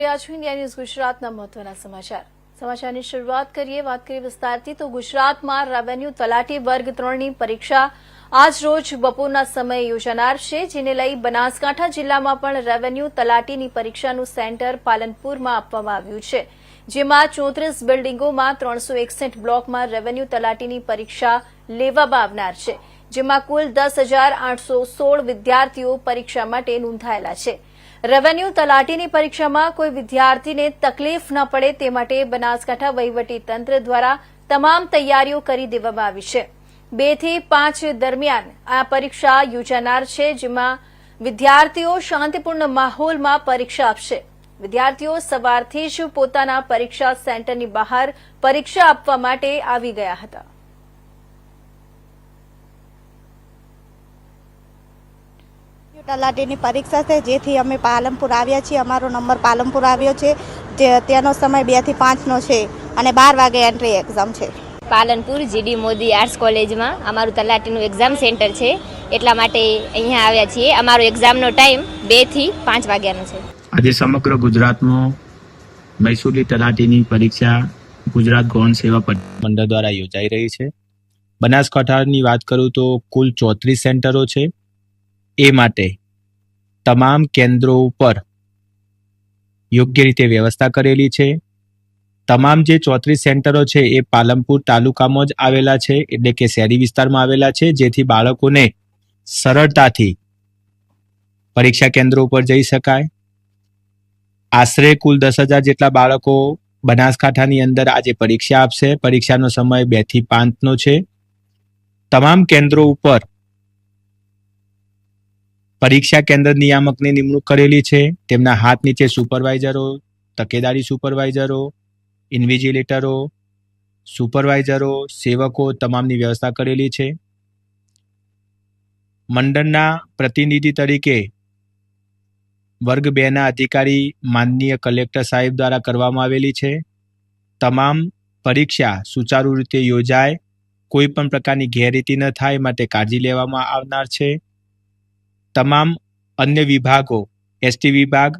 India news गुजरातना महत्वना समाचाરની શરૂઆત કરીએ વિસ્તારથી તો ગુજરાતમાં રેવન્યુ તલાટી વર્ગ 3ની પરીક્ષા આજ રોજ બપોરના સમયે યોજાનાર છે, જેને લઈ બનાસકાંઠા જિલ્લામાં પણ રેવન્યુ તલાટીની પરીક્ષાનું સેન્ટર પાલનપુરમાં આપવામાં આવ્યું છે, જેમાં 34 બિલ્ડિંગોમાં 361 બ્લોકમાં રેવન્યુ તલાટીની પરીક્ષા લેવામાં આવનાર છે, જેમાં કુલ 10,816 વિદ્યાર્થીઓ પરીક્ષા માટે નોંધાયેલા છે। રેવન્યુ તલાટીની પરીક્ષામાં કોઈ વિદ્યાર્થીને તકલીફ ન પડે તે માટે બનાસકાંઠા વહીવટી તંત્ર દ્વારા તમામ તૈયારીઓ કરી દેવામાં આવી છે। 2 થી 5 દરમિયાન આ પરીક્ષા યોજાનાર છે, જેમાં વિદ્યાર્થીઓ શાંતિપૂર્ણ માહોલમાં પરીક્ષા આપશે। વિદ્યાર્થીઓ સવારથી જ પોતાના પરીક્ષા સેન્ટરની બહાર પરીક્ષા આપવા માટે આવી ગયા હતા। તલાટીની પરીક્ષા છે, જેથી અમે પાલનપુર આવ્યા છીએ। અમારો નંબર પાલનપુર આવ્યો છે, જે તેનો સમય 2 થી 5નો છે અને 12 વાગે એન્ટ્રી એક્ઝામ છે। પાલનપુર જીડી મોદી આર્ટ્સ કોલેજમાં અમારું તલાટીનું એક્ઝામ સેન્ટર છે, એટલા માટે અહીંયા આવ્યા છીએ। અમારો એક્ઝામનો ટાઈમ 2 થી 5 વાગ્યાનો છે। આજે સમગ્ર ગુજરાતમાં મહેસૂલી તલાટીની પરીક્ષા ગુજરાત ગૌણ સેવા મંડળ દ્વારા યોજાઈ રહી છે। બનાસકાંઠાની વાત કરું તો કુલ 34 સેન્ટરો છે। એ માટે તમામ કેન્દ્રો ઉપર યોગ્ય રીતે વ્યવસ્થા કરેલી છે। તમામ જે 34 સેન્ટરો છે એ પાલનપુર તાલુકામાં જ આવેલા છે, એટલે કે શહેરી વિસ્તારમાં આવેલા છે, જેથી બાળકોને સરળતાથી પરીક્ષા કેન્દ્રો ઉપર જઈ શકાય। આશરે કુલ 10,000 જેટલા બાળકો બનાસકાંઠાની અંદર આજે પરીક્ષા આપશે। પરીક્ષાનો સમય 2 થી 5નો છે। તમામ કેન્દ્રો ઉપર પરીક્ષા કેન્દ્ર નિયામકની નિમણૂક કરેલી છે। તેમના હાથ નીચે સુપરવાઇઝરો, તકેદારી સુપરવાઇઝરો, ઇન્વિજિલેટરો, સુપરવાઇઝરો, સેવકો તમામની વ્યવસ્થા કરેલી છે। મંડળના પ્રતિનિધિ તરીકે વર્ગ 2ના અધિકારી માનનીય કલેક્ટર સાહેબ દ્વારા કરવામાં આવેલી છે। તમામ પરીક્ષા સુચારુ રીતે યોજાય, કોઈ પણ પ્રકારની ગેરરીતિ ન થાય માટે કાળજી લેવામાં આવનાર છે। તમામ અન્ય વિભાગો, એસટી વિભાગ,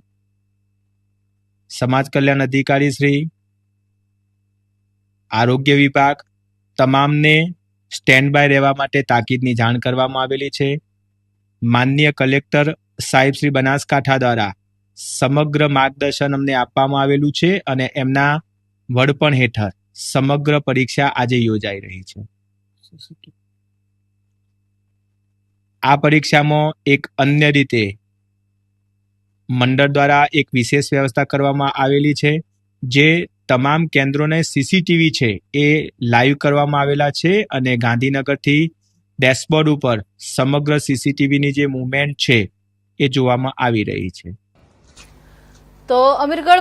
સમાજ કલ્યાણ અધિકારી શ્રી, આરોગ્ય વિભાગ, તમામને સ્ટેન્ડ બાય રહેવા માટે તાકીદની જાણ કરવામાં આવેલી છે। માનનીય કલેક્ટર સાહેબ શ્રી બનાસકાંઠા દ્વારા સમગ્ર માર્ગદર્શન અમને આપવામાં આવેલું છે અને એમના વડપણ હેઠળ સમગ્ર પરીક્ષા આજે યોજાઈ રહી છે। આ પરીક્ષામાં એક અન્ય રીતે મંડળ દ્વારા એક વિશેષ વ્યવસ્થા કરવામાં આવેલી છે, જે તમામ કેન્દ્રોને સીસીટીવી છે એ લાઈવ કરવામાં આવેલા છે અને ગાંધીનગરથી ડેશબોર્ડ ઉપર સમગ્ર સીસીટીવીની જે મૂવમેન્ટ છે એ જોવામાં આવી રહી છે। તો અમીરગઢ